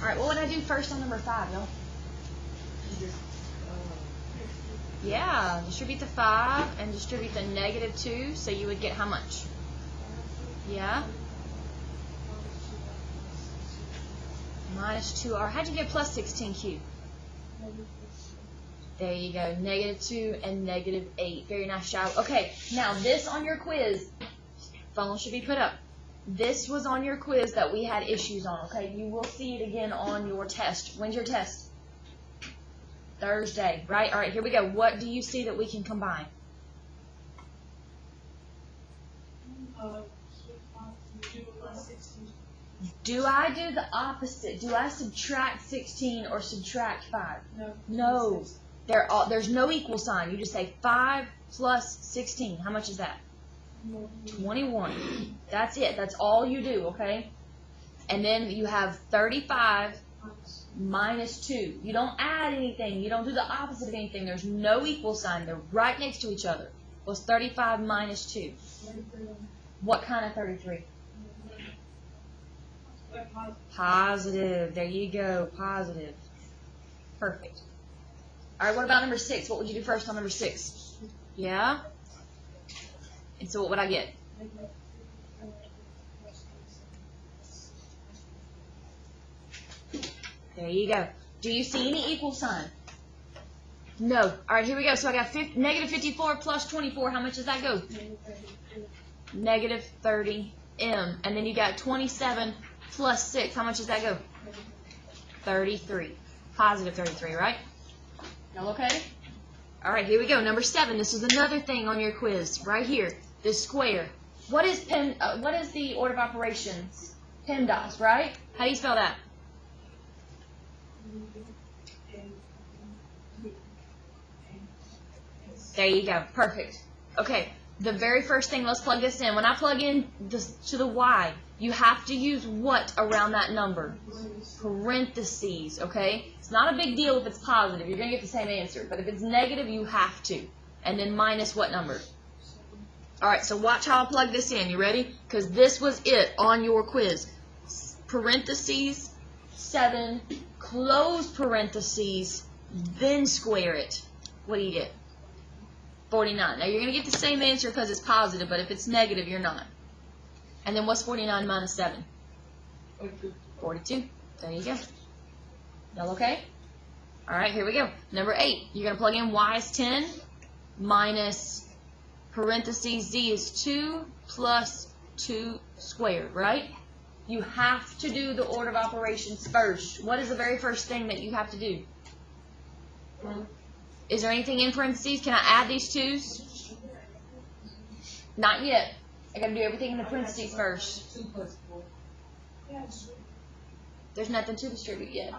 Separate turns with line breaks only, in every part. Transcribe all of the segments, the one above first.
Alright, what would I do first on number 5, y'all? Yeah, distribute the 5 and distribute the -2, so you would get how much? Yeah? -2r. How'd you get plus 16q? There you go, -2 and -8. Very nice job. Okay, now this on your quiz, phone should be put up. This was on your quiz that we had issues on, okay? You will see it again on your test. When's your test? Thursday, right? All right, here we go. What do you see that we can combine? Do I do the opposite? Do I subtract 16 or subtract 5? No. There's no equal sign. You just say 5 plus 16. How much is that? 21. That's it. That's all you do, okay? And then you have 35 minus 2. You don't add anything. You don't do the opposite of anything. There's no equal sign. They're right next to each other. What's 35 minus 2? What kind of 33? Positive. There you go. Positive. Perfect. All right, what about number 6? What would you do first on number 6? Yeah? And so what would I get? There you go. Do you see any equal sign? No. All right, here we go. So I got -54 plus 24. How much does that go? -30m. And then you got 27 plus 6. How much does that go? 33. Positive 33, right? Y'all okay? All right, here we go. Number 7. This is another thing on your quiz right here. This square. What is the order of operations? PEMDAS, right? How do you spell that? There you go. Perfect. Okay. The very first thing, let's plug this in. When I plug in to the y, you have to use what around that number? Parentheses, okay? It's not a big deal if it's positive. You're going to get the same answer. But if it's negative, you have to. And then minus what number? All right, so watch how I plug this in. You ready? Because this was it on your quiz. Parentheses, 7, close parentheses, then square it. What do you get? 49. Now, you're going to get the same answer because it's positive, but if it's negative, you're not. And then what's 49 minus 7? 42. There you go. Y'all okay? All right, here we go. Number 8. You're going to plug in y is 10 minus parentheses z is 2 plus 2 squared, right? You have to do the order of operations first. What is the very first thing that you have to do? Is there anything in parentheses? Can I add these 2's? Not yet. I got to do everything in the parentheses first. There's nothing to distribute yet.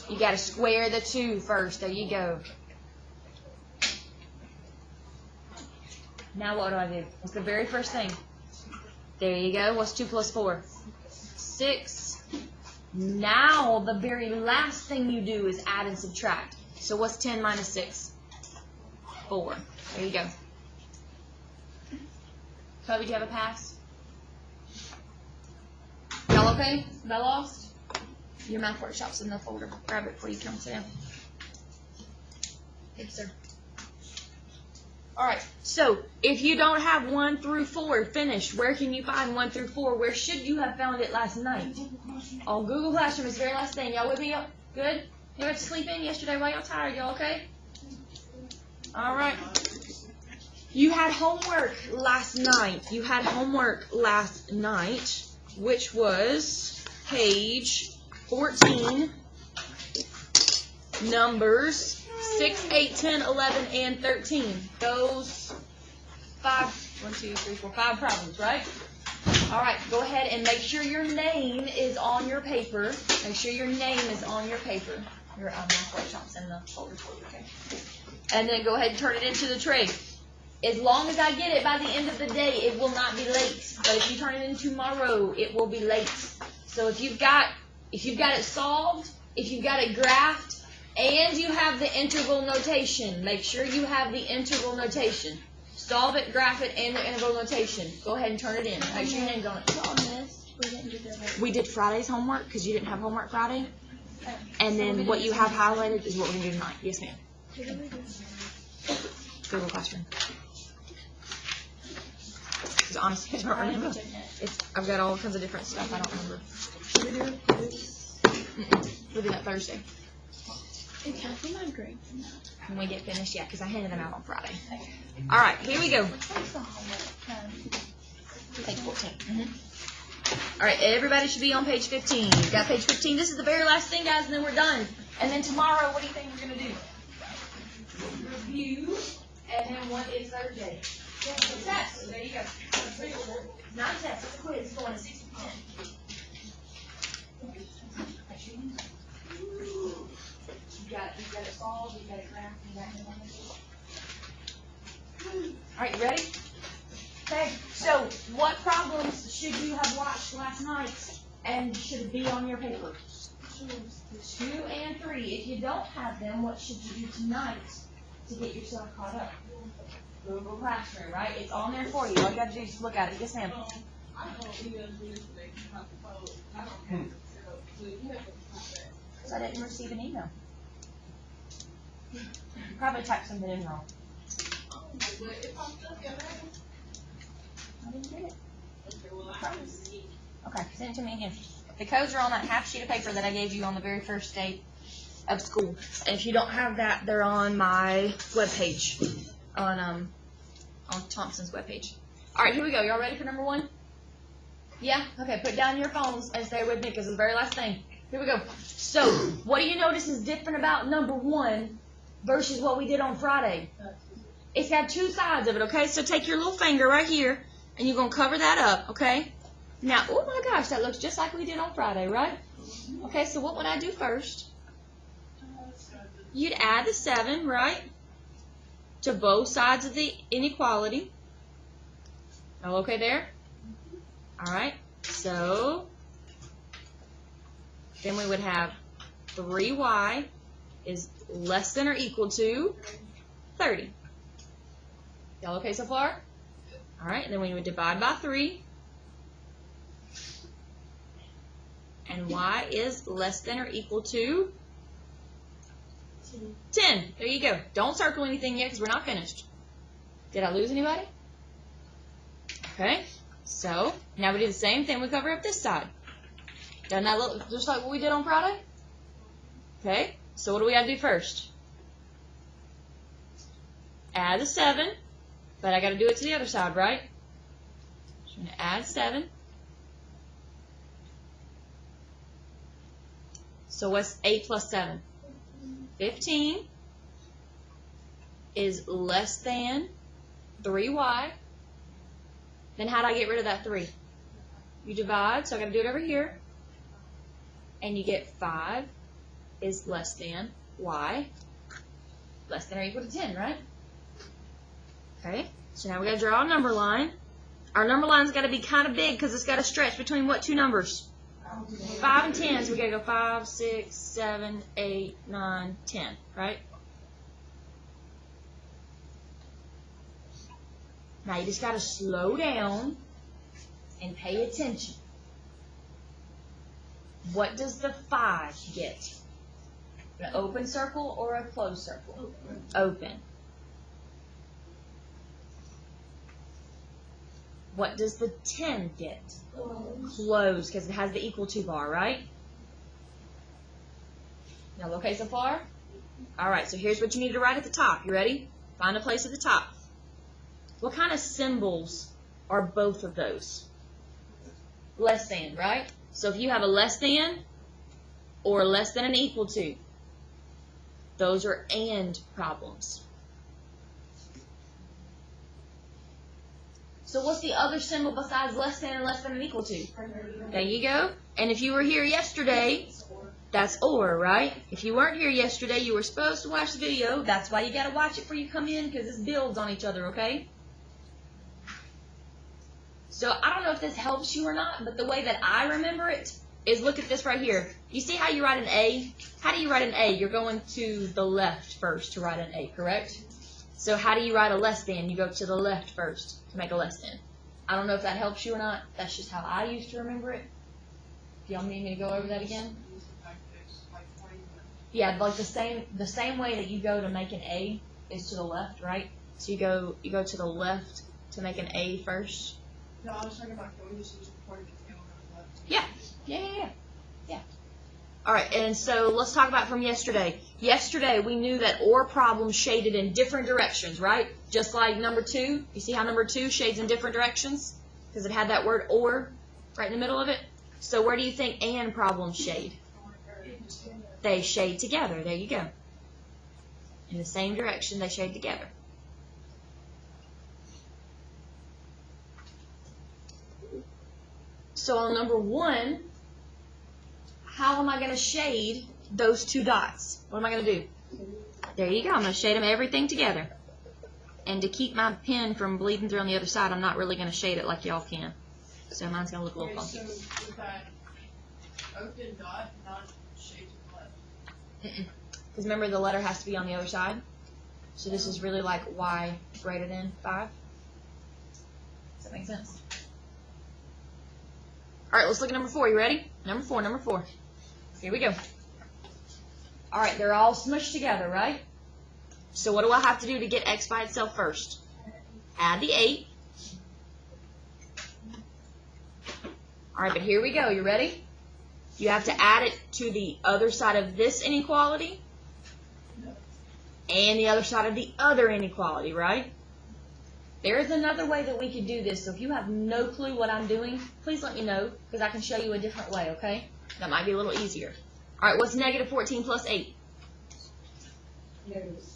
You got to square the 2 first. There you go. Now what do I do? What's the very first thing? There you go. What's 2 plus 4? 6. Now the very last thing you do is add and subtract. So what's 10 minus 6? 4. There you go. Kobe, do you have a pass? Y'all okay? Am I lost? Your math workshop's in the folder. Grab it before you come sit down. Thanks, sir. Alright, so if you don't have 1 through 4 finished, where can you find 1 through 4? Where should you have found it last night? On Google Classroom. It's the very last thing. Y'all with me? Good? You had to sleep in yesterday while y'all tired. Y'all okay? Alright. You had homework last night. You had homework last night, which was page 14, numbers 6, 8, 10, 11, and 13. Those 5 problems, right? All right, go ahead and make sure your name is on your paper. Make sure your name is on your paper. Your math workshop's in the folder for you, okay? And then go ahead and turn it into the trig. As long as I get it by the end of the day, it will not be late. But if you turn it in tomorrow, it will be late. So if you've got it solved, if you've got it graphed, and you have the integral notation, make sure you have the integral notation. Solve it, graph it, and the integral notation. Go ahead and turn it in. Make sure your name's on it. We did Friday's homework because you didn't have homework Friday. And then what you have highlighted is what we're going to do tonight. Yes, ma'am. Google Classroom. Because honestly, I don't remember. I've got all kinds of different stuff. I don't remember. We'll do that Thursday. When we get finished, yeah, because I handed them out on Friday. All right, here we go. Page 14. All right, everybody should be on page 15. You got page 15. This is the very last thing, guys, and then we're done. And then tomorrow, what do you think we're going to do? Review, and then what is Thursday? Test. There you go. Not a test, it's a quiz. It's going at 6 p.m. You got it solved, you got it graphed, you got it done. All right, you ready? Okay, so what problems should you have watched last night and should be on your paper? 2 and 3. If you don't have them, what should you do tonight to get yourself caught up? Google Classroom, right? It's on there for you. All you got to do is just look at it. Yes, ma'am. Because I didn't receive an email. You probably typed something in wrong. I didn't get it. Okay, send it to me again. The codes are on that half sheet of paper that I gave you on the very first day of school. And if you don't have that, they're on my webpage, on Thompson's webpage. All right, here we go. Y'all ready for number 1? Yeah? Okay, put down your phones and stay with me because it's the very last thing. Here we go. So, what do you notice is different about number 1 versus what we did on Friday? It's got 2 sides of it, okay? So take your little finger right here, and you're going to cover that up, okay? Now, oh my gosh, that looks just like we did on Friday, right? Okay, so what would I do first? You'd add the 7, right, to both sides of the inequality. All okay there? All right, so then we would have 3y is less than or equal to 30. Y'all okay so far? All right, and then we would divide by 3. And y is less than or equal to 10. There you go. Don't circle anything yet because we're not finished. Did I lose anybody? Okay, so now we do the same thing. We cover up this side. Doesn't that look just like what we did on Friday? Okay, so what do we got to do first? Add the 7, but I got to do it to the other side, right? So I'm going to add 7. So what's 8 plus 7? 15 is less than 3y. Then how do I get rid of that 3? You divide, so I got to do it over here. And you get 5 is less than y, less than or equal to 10, right? Okay, so now we got to draw a number line. Our number line's got to be kind of big because it's got to stretch between what 2 numbers? 5 and 10, so we got to go 5, 6, 7, 8, 9, 10, right? Now you just got to slow down and pay attention. What does the 5 get? An open circle or a closed circle? Open. What does the 10 get? Closed, because it has the equal to bar, right? Now, okay so far? All right, so here's what you need to write at the top. You ready? Find a place at the top. What kind of symbols are both of those? Less than, right? So if you have a less than or less than and equal to, those are and problems. So what's the other symbol besides less than and less than and equal to? There you go. And if you were here yesterday, that's or, right? If you weren't here yesterday, you were supposed to watch the video. That's why you got to watch it before you come in, because this builds on each other, okay? So I don't know if this helps you or not, but the way that I remember it is look at this right here. You see how you write an A? How do you write an A? You're going to the left first to write an A, correct? So how do you write a less than? You go to the left first to make a less than. I don't know if that helps you or not. That's just how I used to remember it. Do y'all need me to go over that again? Yeah, like the same way that you go to make an A is to the left, right? So you go to the left to make an A first.
No, I was talking about going to use the point of the tail on the left.
Yeah. All right, and so let's talk about from yesterday. Yesterday we knew that OR problems shaded in different directions, right? Just like number 2. You see how number 2 shades in different directions? Because it had that word OR right in the middle of it. So where do you think AND problems shade? They shade together. There you go. In the same direction, they shade together. So on number 1, how am I going to shade those 2 dots? What am I going to do? There you go. I'm going to shade them everything together. And to keep my pen from bleeding through on the other side, I'm not really going to shade it like y'all can. So mine's going to look a little funky.
So with that open dot, not shade to the left?
Because remember, the letter has to be on the other side. So this is really like y greater than 5. Does that make sense? All right, let's look at number 4. You ready? Number 4. Here we go. All right, they're all smushed together, right? So what do I have to do to get x by itself first? Add the 8. All right, but here we go. You ready? You have to add it to the other side of this inequality and the other side of the other inequality, right? There is another way that we could do this, so if you have no clue what I'm doing, please let me know, because I can show you a different way, okay? That might be a little easier. All right, what's negative 14 plus 8?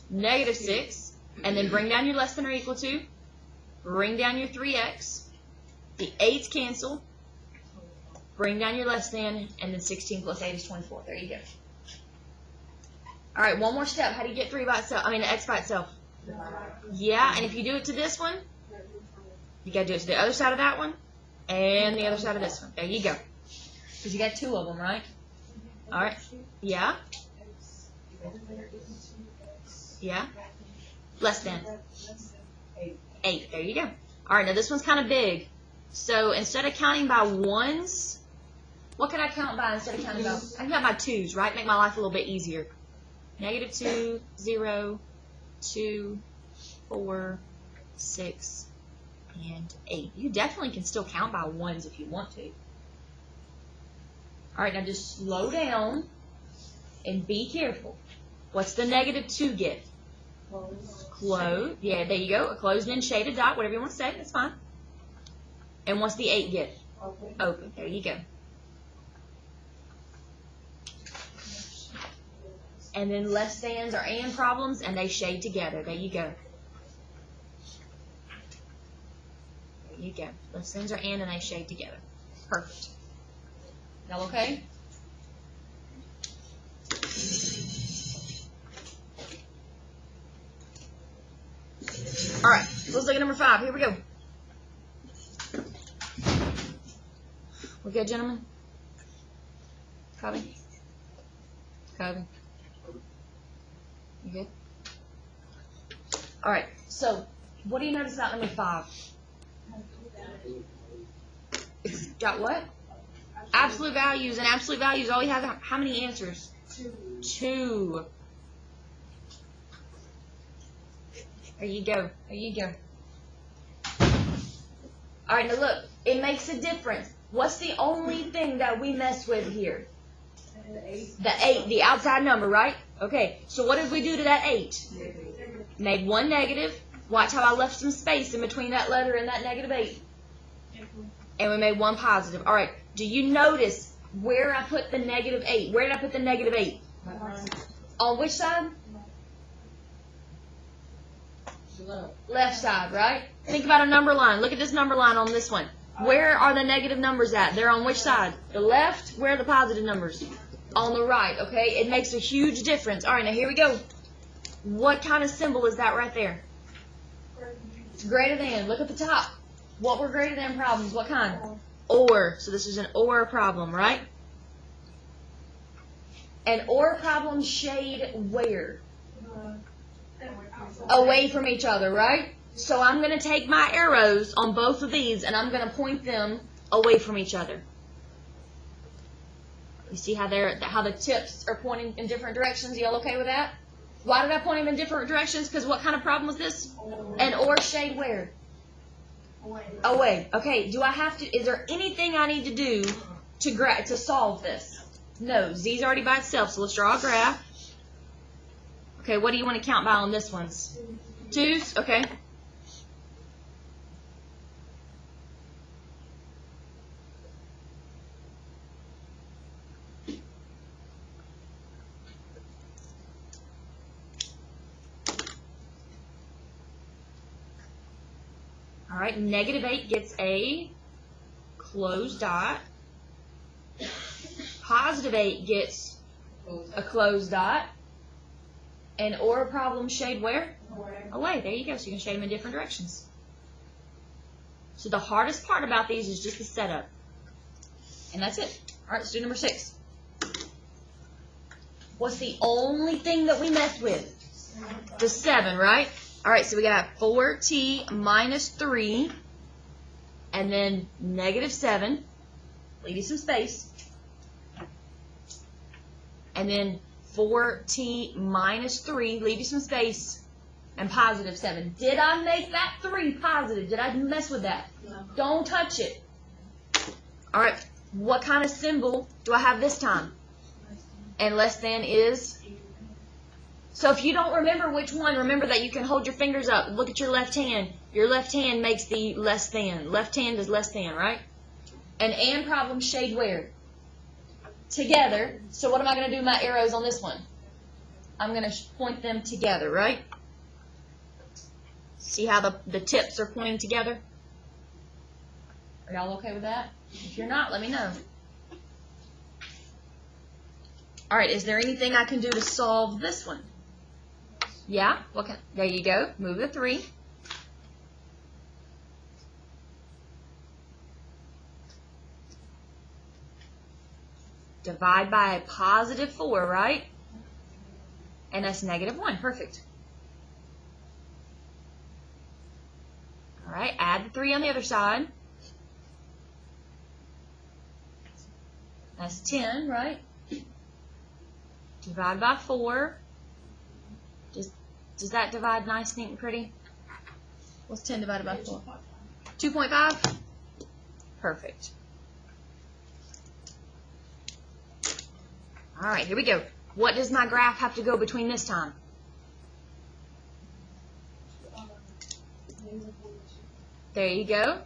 Negative 6. And then bring down your less than or equal to. Bring down your 3x. The 8's cancel. Bring down your less than, and then 16 plus 8 is 24. There you go. All right, one more step. How do you get 3 by itself? I mean, x by itself. Yeah, and if you do it to this one, you got to do it to the other side of that one and the other side of this one. There you go. Because you got 2 of them, right? All right. Yeah. Yeah. Less than 8. There you go. All right, now this one's kind of big. So instead of counting by 1s, what can I count by instead of counting by? I can count by 2s, right? Make my life a little bit easier. Negative 2, 0, 2, 4, 6, and 8. You definitely can still count by 1s if you want to. All right, now just slow down and be careful. What's the negative 2 get? Closed. Yeah, there you go. A closed-in shaded dot, whatever you want to say. That's fine. And what's the 8 get? Open. There you go. And then less thans are and problems, and they shade together. There you go. There you go. Less thans are and they shade together. Perfect. Y'all okay? All right. Let's look at number 5. Here we go. We good, gentlemen? Copy? Copy? You good? All right. So, what do you notice about number 5? It's got what? Absolute values. And absolute values always have how many answers? 2. There you go. There you go. All right. Now look. It makes a difference. What's the only thing that we mess with here? The 8, the outside number, right? Okay, so what did we do to that 8? Made 1 negative. Watch how I left some space in between that letter and that negative 8. And we made 1 positive. All right, do you notice where I put the negative 8? Where did I put the negative 8? On which side? Left side, right? Think about a number line. Look at this number line on this one. Where are the negative numbers at? They're on which side? The left? Where are the positive numbers? On the right, okay? It makes a huge difference. All right, now here we go. What kind of symbol is that right there? It's greater than. Look at the top. What were greater than problems? What kind? Or. So this is an or problem, right? An or problem shade where? Away from each other, right? So I'm going to take my arrows on both of these and I'm going to point them away from each other. You see how the tips are pointing in different directions? Y'all okay with that? Why did I point them in different directions? Because what kind of problem was this? An or shade where? Away. Okay, is there anything I need to do to solve this? No, Z's already by itself, so let's draw a graph. Okay, what do you want to count by on this one? 2's? Okay. All right, -8 gets a closed dot. +8 gets a closed dot. And or problem shade where? Away. There you go. So you can shade them in different directions. So the hardest part about these is just the setup. And that's it. All right, let's do number 6. What's the only thing that we messed with? The 7, right? All right, so we got 4t minus 3, and then -7. Leave you some space. And then 4t minus 3, leave you some space, and +7. Did I make that 3 positive? Did I mess with that? No. Don't touch it. All right, what kind of symbol do I have this time? And less than is? So if you don't remember which one, remember that you can hold your fingers up. Look at your left hand. Your left hand makes the less than. Left hand is less than, right? And problem shade where? Together. So what am I going to do with my arrows on this one? I'm going to point them together, right? See how the tips are pointing together? Are y'all okay with that? If you're not, let me know. All right, is there anything I can do to solve this one? Yeah? There you go. Move the 3. Divide by a +4, right? And that's -1. Perfect. All right, add the 3 on the other side. That's 10, right? Divide by 4. Does that divide nice, neat, and pretty? What's 10 divided by 4? 2.5? Perfect. All right, here we go. What does my graph have to go between this time? There you go.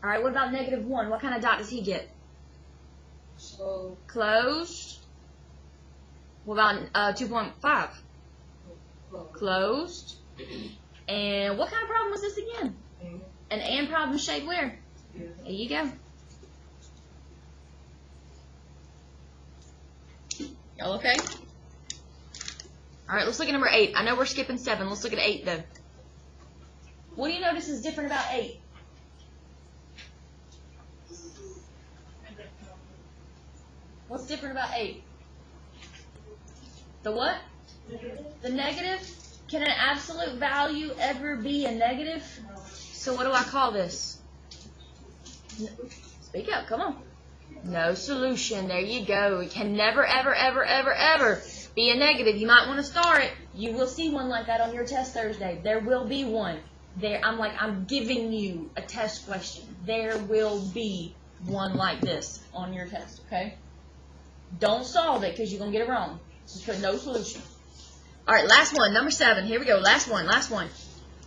All right, what about -1? What kind of dot does he get? Closed. What about 2.5? Closed. And what kind of problem was this again? An and problem shade where? There you go. Y'all okay? All right, let's look at number 8. I know we're skipping 7. Let's look at 8, though. What do you notice is different about 8? What's different about 8? The what? The negative? Can an absolute value ever be a negative? So what do I call this? Speak up, come on. No solution. There you go. It can never, ever, ever, ever, ever be a negative. You might want to star it. You will see one like that on your test Thursday. There will be one. I'm giving you a test question. There will be one like this on your test, okay? Don't solve it because you're going to get it wrong. Just put no solution. All right, last one, number 7. Here we go. Last one.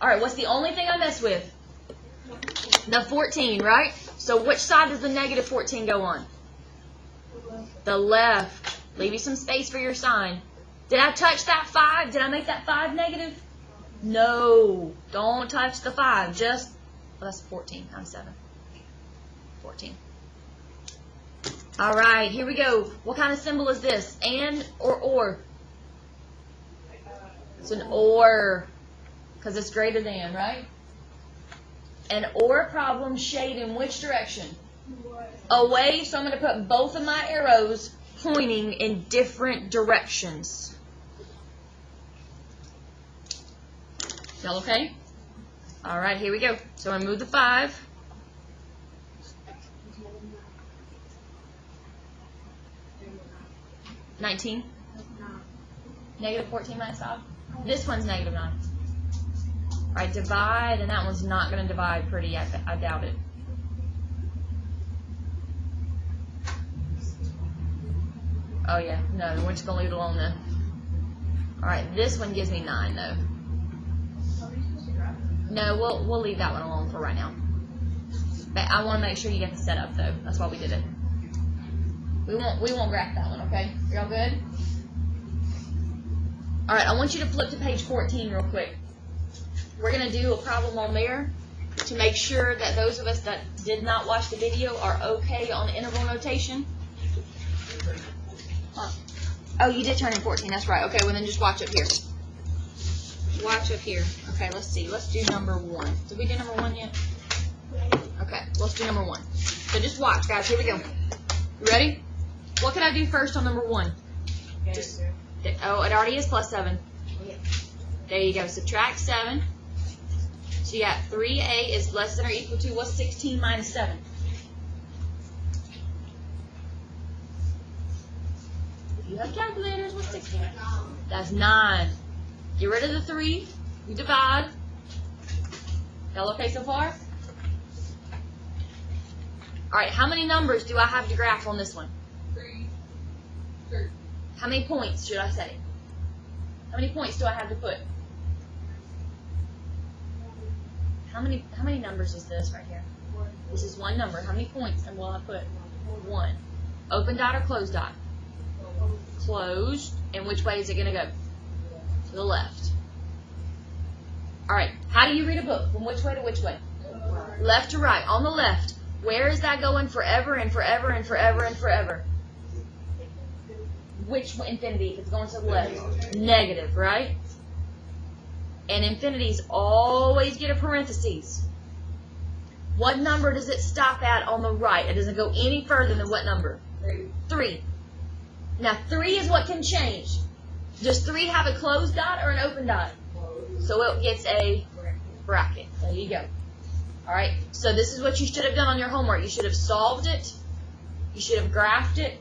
All right, what's the only thing I mess with? The 14, right? So which side does the -14 go on? The left. Leave you some space for your sign. Did I touch that 5? Did I make that 5 negative? No. Don't touch the 5. Just, well, that's 14. I'm 7. 14. All right, here we go. What kind of symbol is this? And or? It's an or, because it's greater than, right? An or problem shade in which direction? Away, so I'm going to put both of my arrows pointing in different directions. Y'all okay? All right, here we go. So I'm going to move the 5. $19. Negative 14 minus 5. This one's negative 9. All right, divide, and that one's not going to divide pretty. I doubt it. Oh yeah, no, we're just gonna leave it alone then. All right, this one gives me 9 though. No, we'll leave that one alone for right now. But I want to make sure you get the setup though. That's why we did it. We won't graph that one, okay? Y'all good? All right, I want you to flip to page 14 real quick. We're gonna do a problem on there to make sure that those of us that did not watch the video are okay on the interval notation. Oh, you did turn in 14. That's right. Okay, well then just watch up here. Watch up here. Okay, let's see. Let's do number 1. Did we do number 1 yet? Okay, let's do number 1. So just watch, guys. Here we go. You ready? What can I do first on number 1? Just, oh, it already is plus 7. There you go. Subtract 7. So you got 3a is less than or equal to, what's 16 minus 7? You have calculators, what's 16? That's 9. Get rid of the 3. You divide. Y'all okay so far? Alright, how many numbers do I have to graph on this one?
3.
How many points should I say? How many points do I have to put? How many numbers is this right here? This is one number. How many points and will I put? 1. Open dot or closed dot? Closed. And which way is it going to go? To the left. Alright, how do you read a book? From which way to which way? Left to right. On the left, where is that going forever and forever and forever and forever? Which infinity if it's going to the left? Negative, right? And infinities always get a parentheses. What number does it stop at on the right? It doesn't go any further than what number? 3. Now 3 is what can change. Does 3 have a closed dot or an open dot? So it gets a bracket. There you go. Alright, so this is what you should have done on your homework. You should have solved it, you should have graphed it,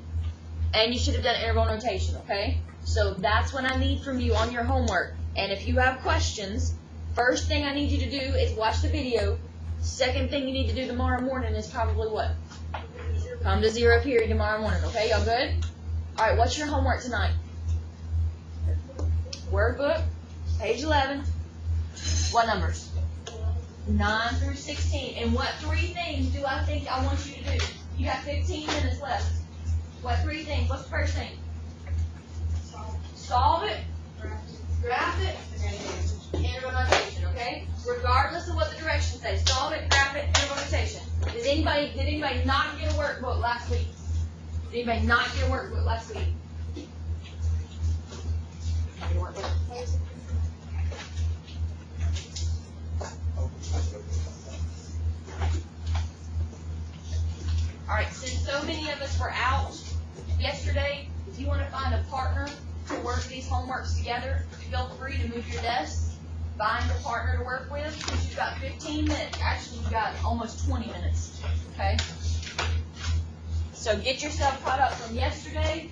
and you should have done interval notation, okay? So that's what I need from you on your homework. And if you have questions, first thing I need you to do is watch the video. Second thing you need to do tomorrow morning is probably what? Come to 0 period tomorrow morning, okay? Y'all good? Alright, what's your homework tonight? Word book, page 11. What numbers? 9 through 16. And what 3 things do I think I want you to do? You got 15 minutes left. What 3 things? What's the first thing? Solve it. Graph it. Interval notation, okay? Regardless of what the directions say. Solve it, graph it, interval notation. Did anybody not get a workbook last week? Did anybody not get a workbook last week? Alright, since so many of us were out yesterday, if you want to find a partner to work these homeworks together, feel free to move your desks, find a partner to work with. You've got 15 minutes. Actually, you've got almost 20 minutes. Okay? So get yourself caught up from yesterday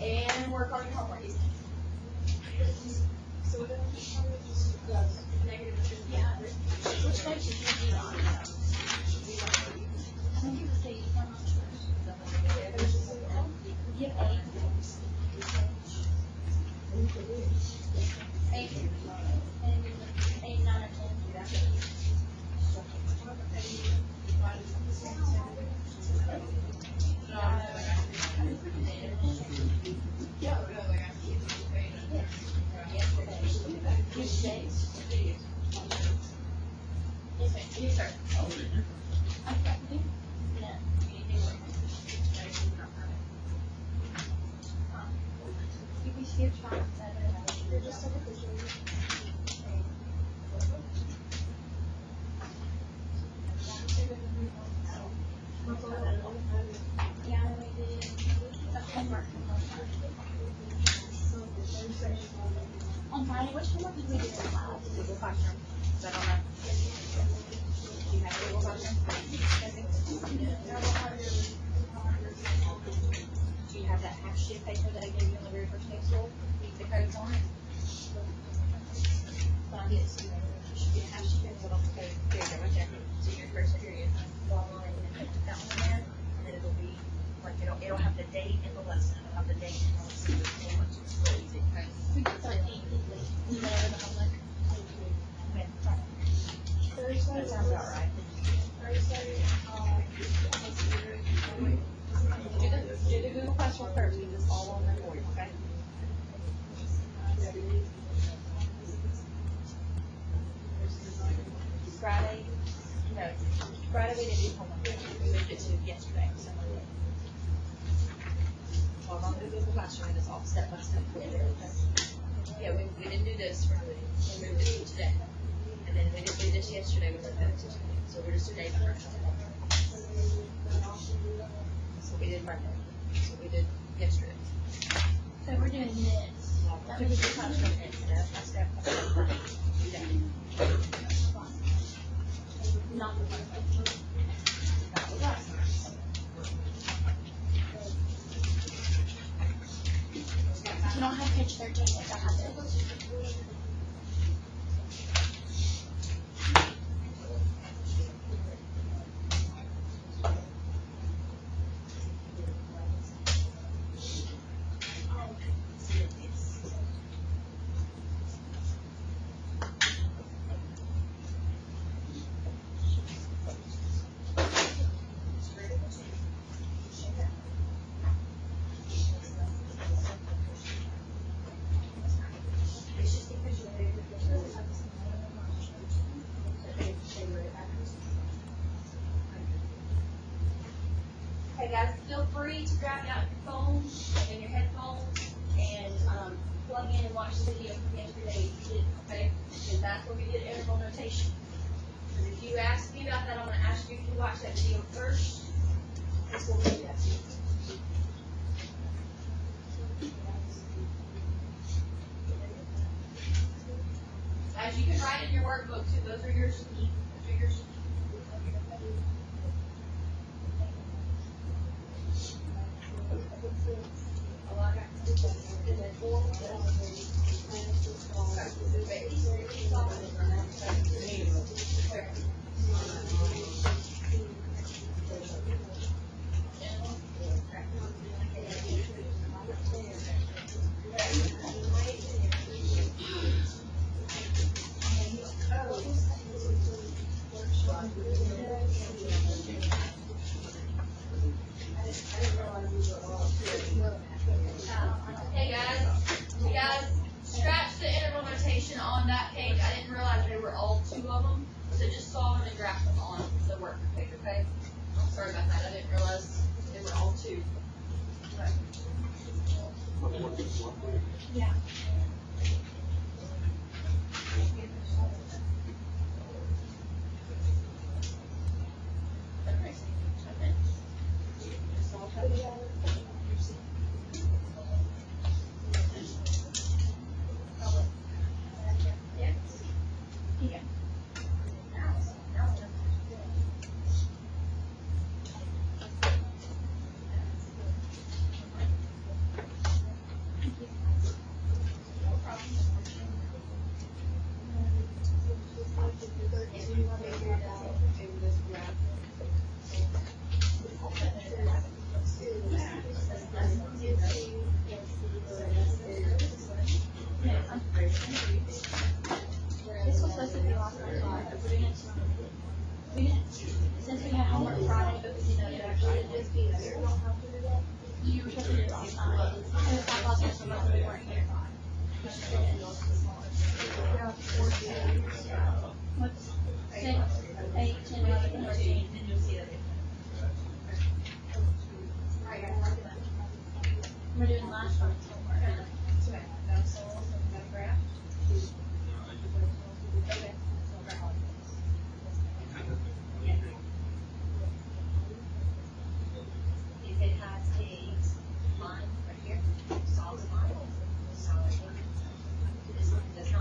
and work on your homework. So what which page should you be on? I think you would say I'm not sure. You have 8. 8, 8, 9, or 10. Yes, sir.
Riley, which homework did we do in lab? Google Classroom. Is that on there? Do you have Google Classroom? Do you have that half sheet of paper that I gave you on the very first day of school? The codes on it? Yes. It should be a half sheet of paper on the code. There you go, right there. So your first period, log on and then put that one in there, and then it'll be, like, it'll have the date and the lesson. It'll have the date and the lesson. It's really easy, okay? We can start immediately. We go over the homework. Okay. Thursday. That sounds about right. Thursday, do the Google Classroom first, because it's all on there for you, okay? Friday, no, Friday we didn't do homework. We moved it to yesterday, so. Log on to Google Classroom and it's all step by step for you. Yeah, we didn't do this Friday. We moved it to today. And then we didn't do this yesterday, we moved that to today. So we're just today behind. So we did Monday. So we did yesterday. So we're doing this. That would be the classroom step by step. Not the one. You don't have page 13 yet. I have it. Hey guys, feel free to grab out your phone and your headphones and plug in and watch the video from yesterday if you did, okay? Because that's where we did interval notation. Because if you ask me about that, I'm going to ask you if you watch that video first. That's what we do that. As you can write in your workbook too, those are yours to keep. Those are yours to keep. Hey guys, you guys scratch the interval notation on that page. I didn't realize there were all two of them, so just solve them and graph them on the work page, okay? Sorry about that, I didn't realize they were all two. Yeah. This was supposed to be last night, since we had homework Friday, but you know, it actually just be there. You were supposed to do it last night. It was like last night, so we weren't here. What's 6, 8, 10, 11, 13, and you'll see that. We're doing last month's homework. Okay. That's all. That graph. Okay. If it has a line right here, solid line, solid line. This one does not.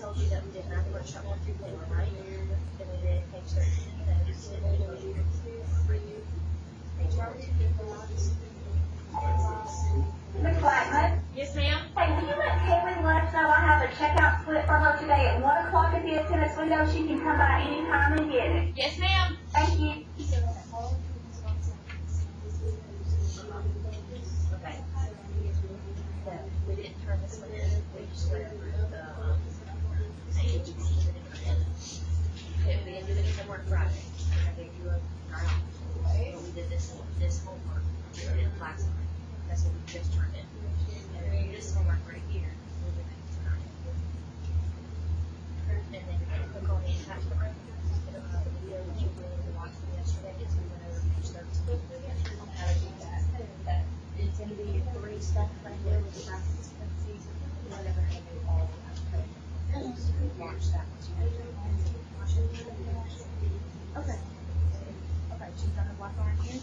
tells you that we did not put shot 1 through 4, right? Then we did page 13, then it tells you page 13.
Ms. Blackman,
Yes, ma'am.
hey, will you let Kaylee let us know I have a checkout slip for her today at 1 o'clock at the attendance window? She can come by any time and get it.
Yes, ma'am.
Thank you.
Okay. No, we didn't turn this one in, we just went over the, page, we didn't turn it in. We didn't do any homework Friday, I gave you a, but we did this homework, we did it last time, that's what we just turned in. And then this homework right here, we did it tonight. And then you're gonna click on the attachment right here, it'll have the video that you were watching yesterday, as we went over page 13, how to do that. It's gonna be 3 stuff right here with the graphics and things. You're never gonna do all of that. Launch that one. Okay. Okay, she's gonna block on here.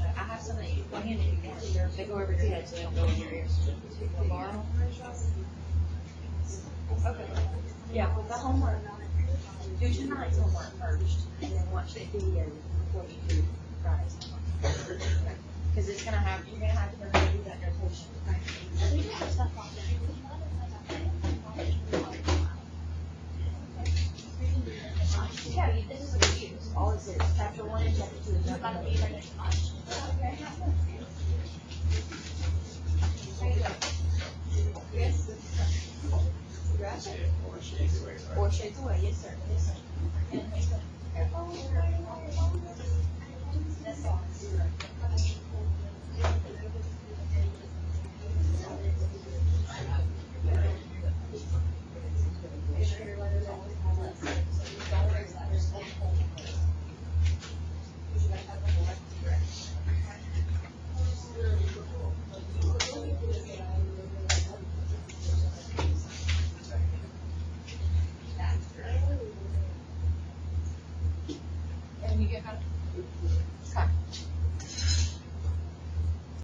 I have some that you plug in if you want. They go over your head, so they don't go in your ears. Tomorrow. Okay. Yeah, with the homework. Do tonight's homework first, and then watch the video before you do Friday's homework. Because it's gonna have, you're gonna have to learn how to do that notation. Yeah, this is what we use. All this is chapter 1 and chapter 2 is nothing. Yes. Four shades away, yes, sir. Yes, sir.